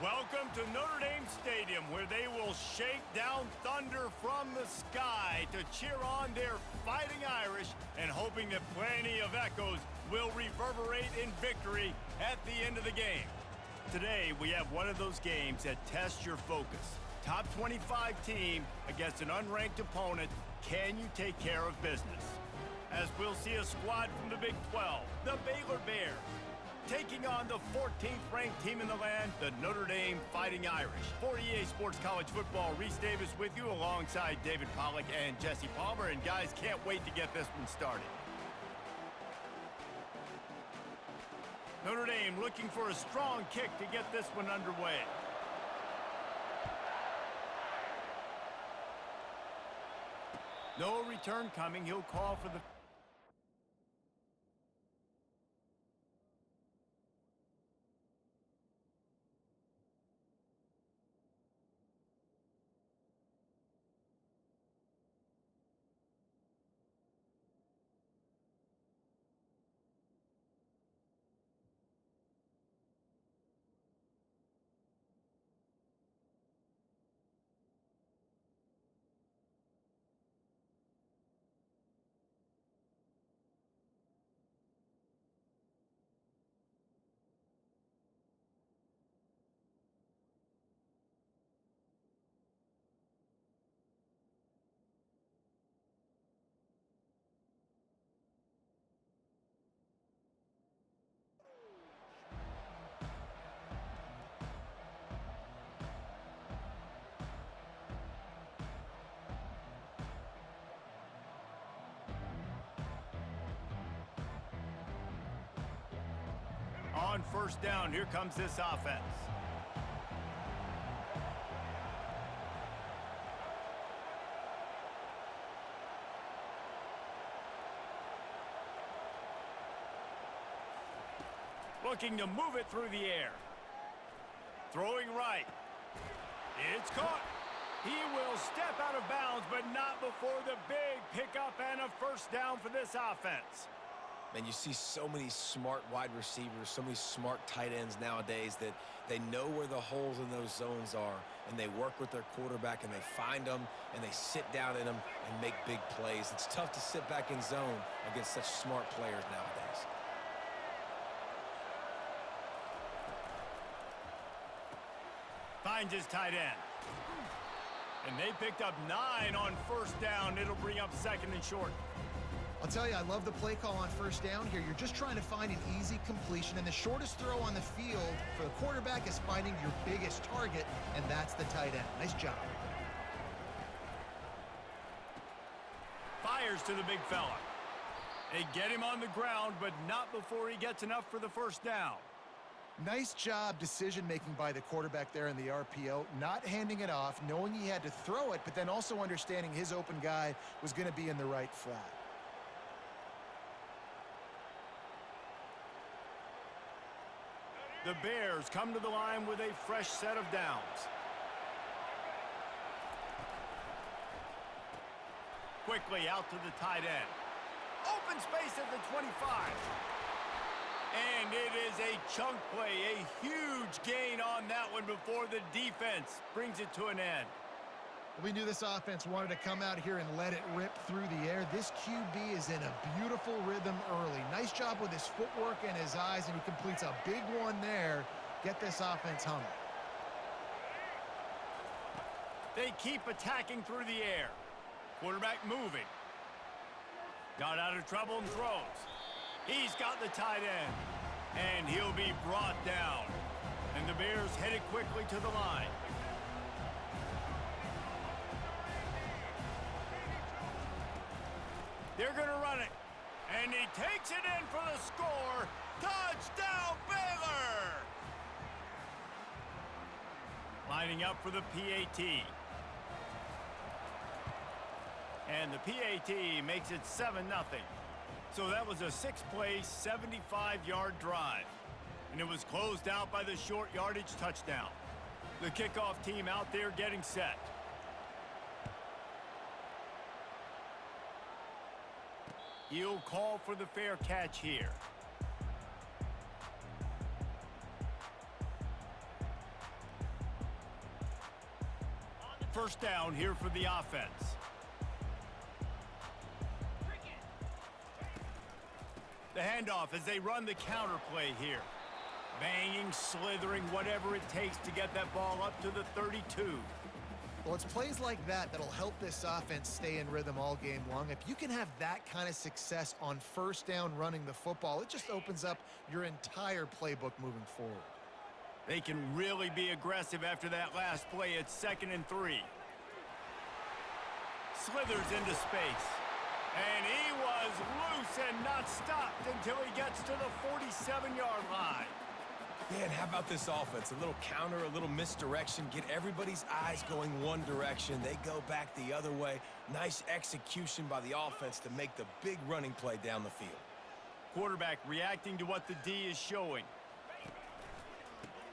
Welcome to Notre Dame Stadium, where they will shake down thunder from the sky to cheer on their Fighting Irish and hoping that plenty of echoes will reverberate in victory at the end of the game. Today, we have one of those games that tests your focus. Top 25 team against an unranked opponent. Can you take care of business? As we'll see a squad from the Big 12, the Baylor Bears, taking on the 14th ranked team in the land, the Notre Dame Fighting Irish. For EA Sports College Football, Reese Davis with you alongside David Pollack and Jesse Palmer. And guys, can't wait to get this one started. Notre Dame looking for a strong kick to get this one underway. No return coming. He'll call for the... On first down, here comes this offense. Looking to move it through the air. Throwing right. It's caught. He will step out of bounds, but not before the big pickup and a first down for this offense. Man, you see so many smart wide receivers, so many smart tight ends nowadays that they know where the holes in those zones are, and they work with their quarterback, and they find them, and they sit down in them and make big plays. It's tough to sit back in zone against such smart players nowadays. Finds his tight end. And they picked up 9 on first down. It'll bring up second and short. I'll tell you, I love the play call on first down here. You're just trying to find an easy completion, and the shortest throw on the field for the quarterback is finding your biggest target, and that's the tight end. Nice job. Fires to the big fella. They get him on the ground, but not before he gets enough for the first down. Nice job decision-making by the quarterback there in the RPO, not handing it off, knowing he had to throw it, but then also understanding his open guy was going to be in the right flat. The Bears come to the line with a fresh set of downs. Quickly out to the tight end. Open space at the 25. And it is a chunk play, a huge gain on that one before the defense brings it to an end. We knew this offense wanted to come out here and let it rip through the air. This QB is in a beautiful rhythm early. Nice job with his footwork and his eyes, and he completes a big one there. Get this offense humming. They keep attacking through the air. Quarterback moving. Got out of trouble and throws. He's got the tight end, and he'll be brought down. And the Bears headed quickly to the line. They're going to run it, and he takes it in for the score. Touchdown, Baylor! Lining up for the PAT. And the PAT makes it 7-0. So that was a 6-play, 75-yard drive. And it was closed out by the short yardage touchdown. The kickoff team out there getting set. He'll call for the fair catch here. First down here for the offense. The handoff as they run the counter play here. Banging, slithering, whatever it takes to get that ball up to the 32. Well, it's plays like that that'll help this offense stay in rhythm all game long. If you can have that kind of success on first down running the football, it just opens up your entire playbook moving forward. They can really be aggressive after that last play. It's 2nd and 3. Slithers into space. And he was loose and not stopped until he gets to the 47-yard line. Yeah, and how about this offense? A little counter, a little misdirection, get everybody's eyes going one direction. They go back the other way. Nice execution by the offense to make the big running play down the field. Quarterback reacting to what the D is showing.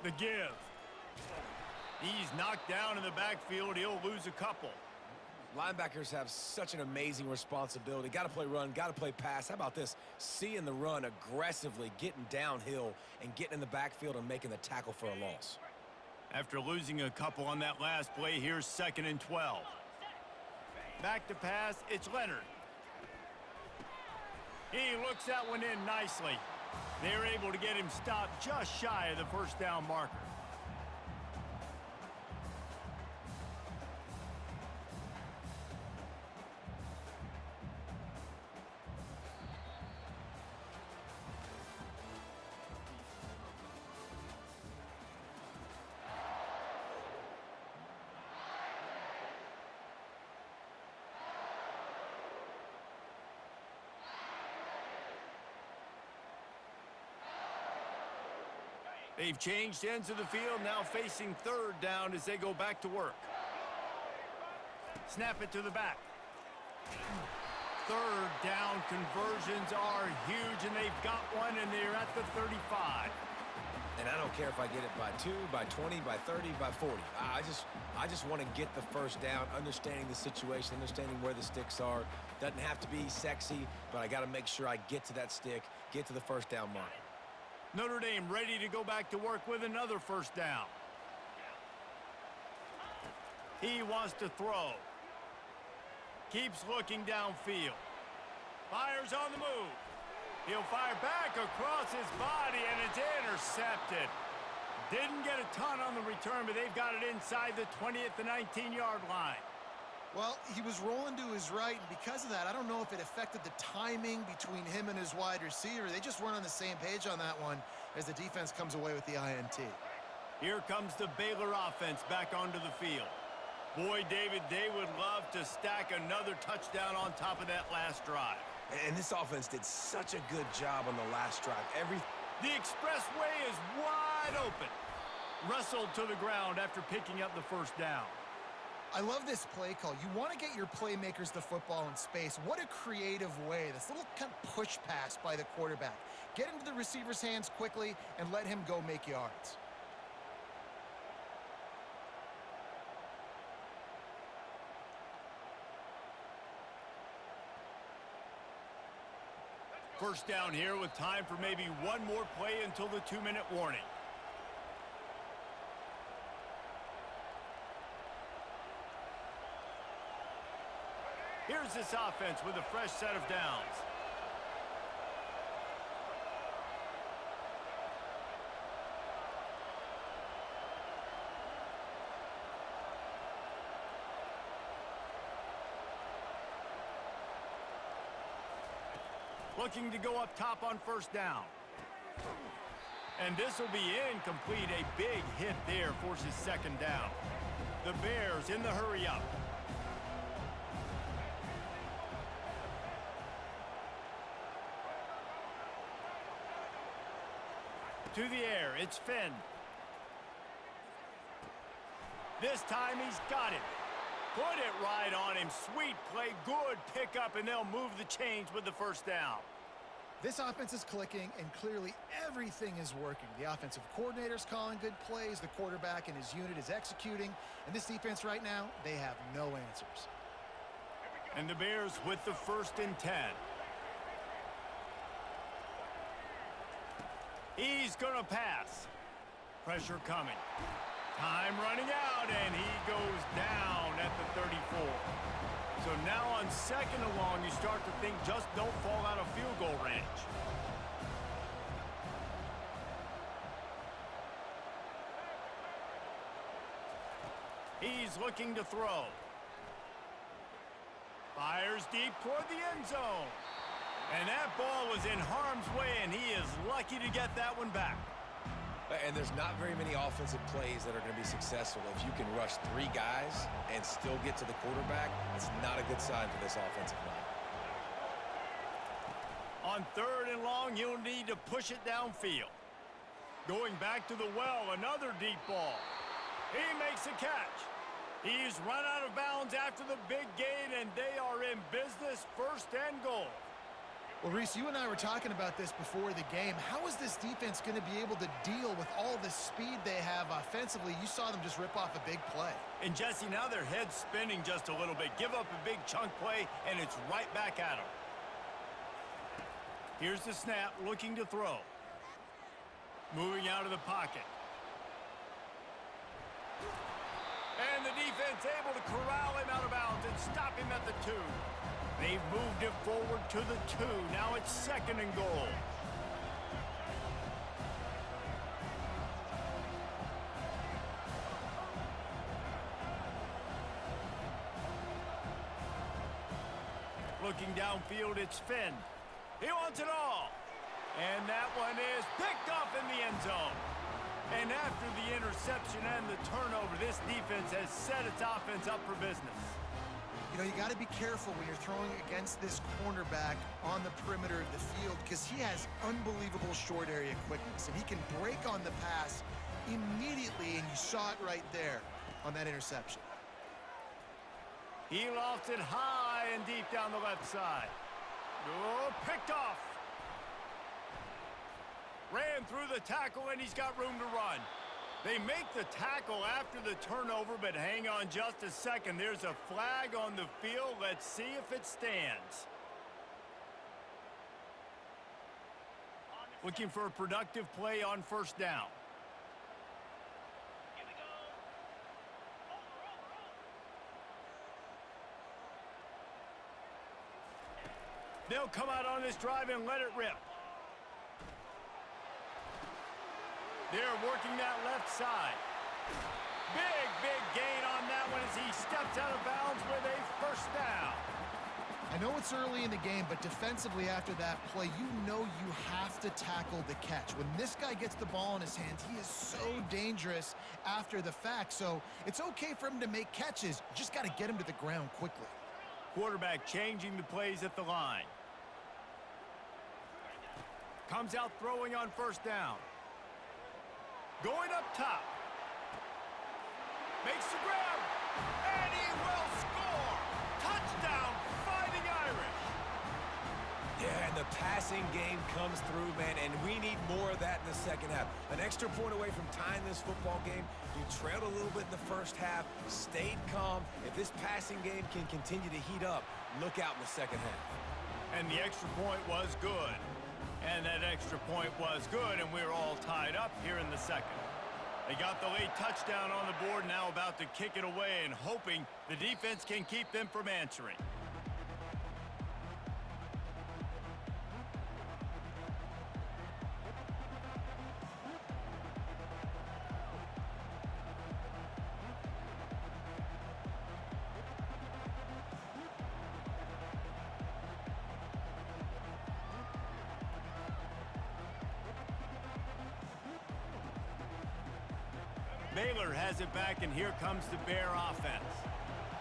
The give. He's knocked down in the backfield. He'll lose a couple. Linebackers have such an amazing responsibility. Got to play run, got to play pass. How about this? Seeing the run aggressively, getting downhill, and getting in the backfield and making the tackle for a loss. After losing a couple on that last play, here's 2nd and 12. Back to pass, it's Leonard. He looks that one in nicely. They're able to get him stopped just shy of the first down marker. They've changed ends of the field, now facing 3rd down as they go back to work. Snap it to the back. 3rd down conversions are huge, and they've got one, and they're at the 35. And I don't care if I get it by 2, by 20, by 30, by 40. I just want to get the first down, understanding the situation, understanding where the sticks are. Doesn't have to be sexy, but I got to make sure I get to that stick, get to the first down mark. Notre Dame ready to go back to work with another first down. He wants to throw. Keeps looking downfield. Fires on the move. He'll fire back across his body, and it's intercepted. Didn't get a ton on the return, but they've got it inside the 20 at the 19-yard line. Well, he was rolling to his right, and because of that, I don't know if it affected the timing between him and his wide receiver. They just weren't on the same page on that one as the defense comes away with the INT. Here comes the Baylor offense back onto the field. Boy, David, they would love to stack another touchdown on top of that last drive. And this offense did such a good job on the last drive. The expressway is wide open. Wrestled to the ground after picking up the first down. I love this play call. You want to get your playmakers the football in space. What a creative way. This little kind of push pass by the quarterback. Get into the receiver's hands quickly and let him go make yards. First down here with time for maybe one more play until the 2-minute warning. Here's this offense with a fresh set of downs. Looking to go up top on first down. And this will be incomplete. A big hit there forces 2nd down. The Bears in the hurry up. To the air, it's Finn. This time he's got it. Put it right on him. Sweet play, good pickup, and they'll move the chains with the first down. This offense is clicking, and clearly everything is working. The offensive coordinator's calling good plays. The quarterback and his unit is executing. And this defense right now, they have no answers. And the Bears with the 1st and 10. He's going to pass. Pressure coming. Time running out, and he goes down at the 34. So now on 2nd and long, you start to think just don't fall out of field goal range. He's looking to throw. Fires deep toward the end zone. And that ball was in harm's way, and he is lucky to get that one back. And there's not very many offensive plays that are going to be successful. If you can rush 3 guys and still get to the quarterback, it's not a good sign for this offensive line. On 3rd and long, you'll need to push it downfield. Going back to the well, another deep ball. He makes a catch. He's run out of bounds after the big gain, and they are in business, 1st and goal. Well, Reese, you and I were talking about this before the game. How is this defense going to be able to deal with all the speed they have offensively? You saw them just rip off a big play. And, Jesse, now their head's spinning just a little bit. Give up a big chunk play, and it's right back at them. Here's the snap, looking to throw. Moving out of the pocket. And the defense able to corral him out of bounds and stop him at the 2. They've moved it forward to the 2. Now it's 2nd and goal. Looking downfield, it's Finn. He wants it all. And that one is picked off in the end zone. And after the interception and the turnover, this defense has set its offense up for business. You know, you got to be careful when you're throwing against this cornerback on the perimeter of the field because he has unbelievable short area quickness, and he can break on the pass immediately, and you saw it right there on that interception. He lofts it high and deep down the left side. Oh, picked off. Ran through the tackle, and he's got room to run. They make the tackle after the turnover, but hang on just a second. There's a flag on the field. Let's see if it stands. Looking for a productive play on 1st down. They'll come out on this drive and let it rip. They're working that left side. Big gain on that one as he steps out of bounds with a 1st down. I know it's early in the game, but defensively after that play, you know you have to tackle the catch. When this guy gets the ball in his hands, he is so dangerous after the fact. So it's okay for him to make catches. You just got to get him to the ground quickly. Quarterback changing the plays at the line. Comes out throwing on 1st down. Going up top. Makes the grab. And he will score. Touchdown, Fighting Irish. Yeah, and the passing game comes through, man, and we need more of that in the 2nd half. An extra point away from tying this football game. You trailed a little bit in the 1st half, stayed calm. If this passing game can continue to heat up, look out in the 2nd half. And the extra point was good. And that extra point was good, and we're all tied up here in the 2nd. They got the late touchdown on the board, now about to kick it away and hoping the defense can keep them from answering. Baylor has it back, and here comes the Bear offense.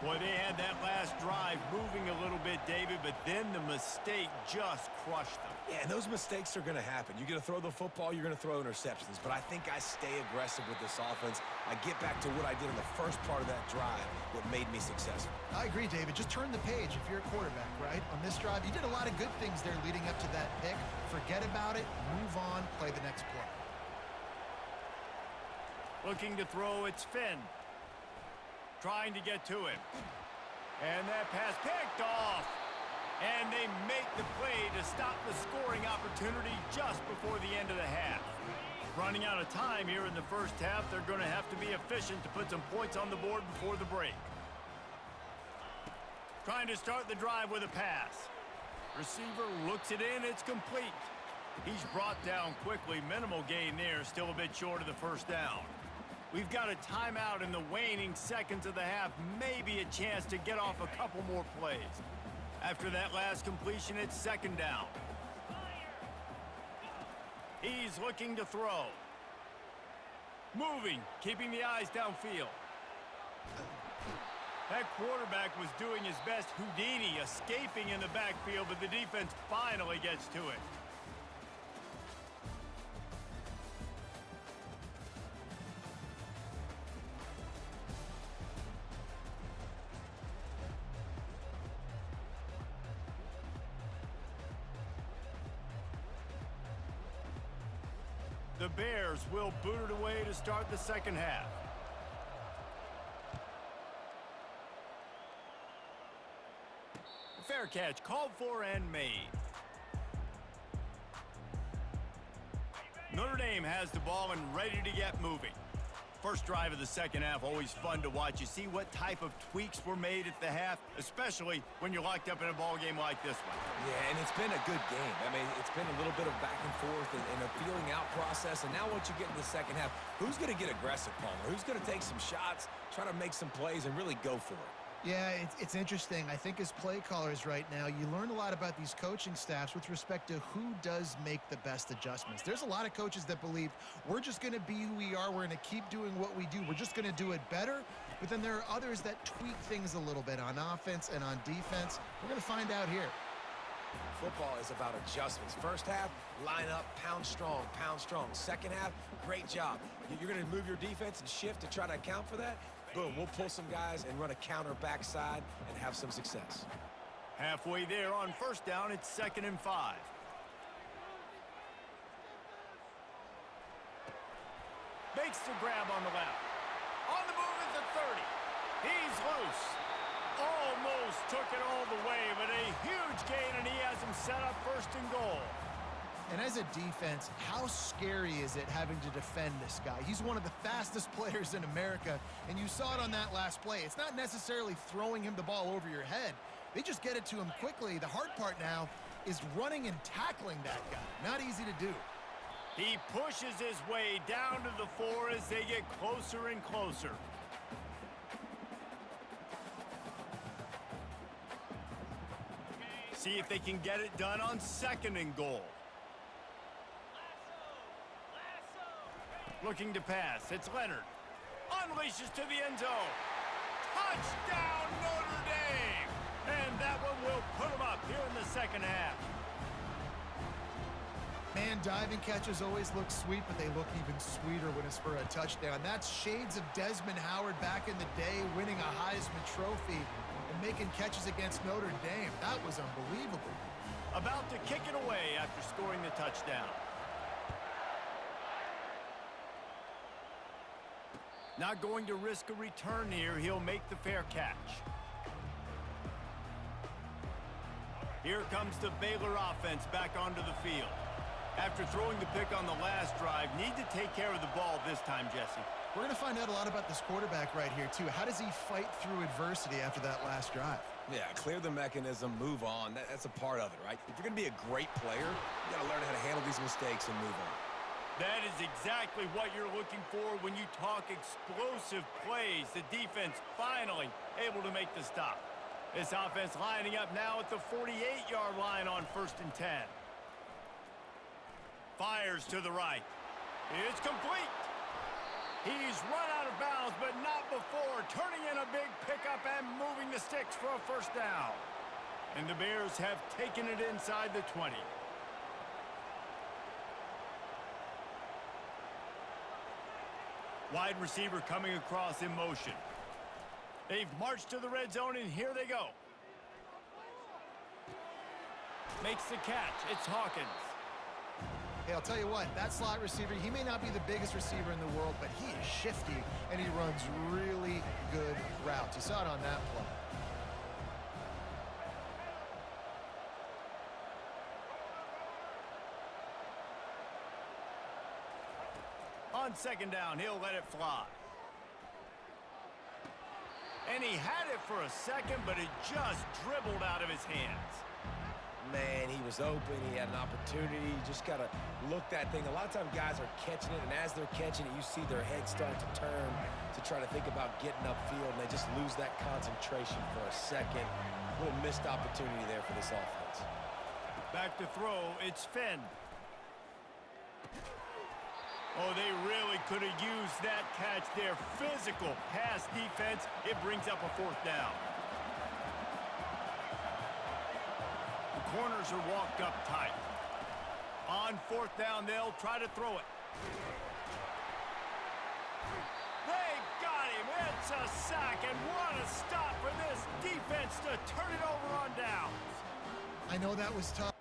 Boy, they had that last drive moving a little bit, David, but then the mistake just crushed them. Yeah, and those mistakes are going to happen. You're going to throw the football, you're going to throw interceptions. But I think I stay aggressive with this offense. I get back to what I did in the first part of that drive, what made me successful. I agree, David. Just turn the page if you're a quarterback, right? On this drive, you did a lot of good things there leading up to that pick. Forget about it, move on, play the next play. Looking to throw, it's Finn. Trying to get to him. And that pass picked off. And they make the play to stop the scoring opportunity just before the end of the half. Running out of time here in the first half, they're going to have to be efficient to put some points on the board before the break. Trying to start the drive with a pass. Receiver looks it in, it's complete. He's brought down quickly, minimal gain there, still a bit short of the first down. We've got a timeout in the waning seconds of the half, maybe a chance to get off a couple more plays. After that last completion, it's second down. He's looking to throw. Moving, keeping the eyes downfield. That quarterback was doing his best Houdini, escaping in the backfield, but the defense finally gets to it. The Bears will boot it away to start the second half. Fair catch, called for and made. Notre Dame has the ball and ready to get moving. First drive of the second half, always fun to watch. You see what type of tweaks were made at the half, especially when you're locked up in a ball game like this one. Yeah, and it's been a good game. I mean, it's been a little bit of back and forth and a feeling out process. And now once you get in the second half, who's going to get aggressive, Palmer? Who's going to take some shots, try to make some plays, and really go for it? Yeah, it's interesting. I think as play callers right now, you learn a lot about these coaching staffs with respect to who does make the best adjustments. There's a lot of coaches that believe we're just going to be who we are. We're going to keep doing what we do. We're just going to do it better. But then there are others that tweak things a little bit on offense and on defense. We're going to find out here. Football is about adjustments. First half, line up, pound strong, pound strong. Second half, great job. You're going to move your defense and shift to try to account for that. Boom, we'll pull some guys and run a counter backside and have some success. Halfway there on first down, it's 2nd and 5. Makes the grab on the left. On the move at the 30. He's loose. Almost took it all the way, but a huge gain, and he has him set up 1st and goal. And as a defense, how scary is it having to defend this guy? He's one of the fastest players in America, and you saw it on that last play. It's not necessarily throwing him the ball over your head. They just get it to him quickly. The hard part now is running and tackling that guy. Not easy to do. He pushes his way down to the 4 as they get closer and closer. See if they can get it done on 2nd and goal. Looking to pass. It's Leonard. Unleashes to the end zone. Touchdown, Notre Dame! And that one will put them up here in the second half. Man, diving catches always look sweet, but they look even sweeter when it's for a touchdown. That's shades of Desmond Howard back in the day, winning a Heisman Trophy and making catches against Notre Dame. That was unbelievable. About to kick it away after scoring the touchdown. Not going to risk a return here. He'll make the fair catch. Here comes the Baylor offense back onto the field. After throwing the pick on the last drive, need to take care of the ball this time, Jesse. We're going to find out a lot about this quarterback right here, too. How does he fight through adversity after that last drive? Yeah, clear the mechanism, move on. That's a part of it, right? If you're going to be a great player, you got to learn how to handle these mistakes and move on. That is exactly what you're looking for when you talk explosive plays. The defense finally able to make the stop. This offense lining up now at the 48-yard line on 1st and 10. Fires to the right. It's complete. He's run out of bounds, but not before turning in a big pickup and moving the sticks for a 1st down. And the Bears have taken it inside the 20. Wide receiver coming across in motion. They've marched to the red zone, and here they go. Makes the catch. It's Hawkins. Hey, I'll tell you what, that slot receiver, he may not be the biggest receiver in the world, but he is shifty, and he runs really good routes. You saw it on that play. On second down, he'll let it fly. And he had it for a second, but it just dribbled out of his hands. Man, he was open. He had an opportunity. You just got to look that thing. A lot of times guys are catching it, and as they're catching it, you see their head start to turn to try to think about getting upfield, and they just lose that concentration for a second. A little missed opportunity there for this offense. Back to throw, it's Fenn. Oh, they really could have used that catch there. Physical pass defense. It brings up a fourth down. The corners are walked up tight. On fourth down, they'll try to throw it. They got him. It's a sack, and what a stop for this defense to turn it over on downs. I know that was tough.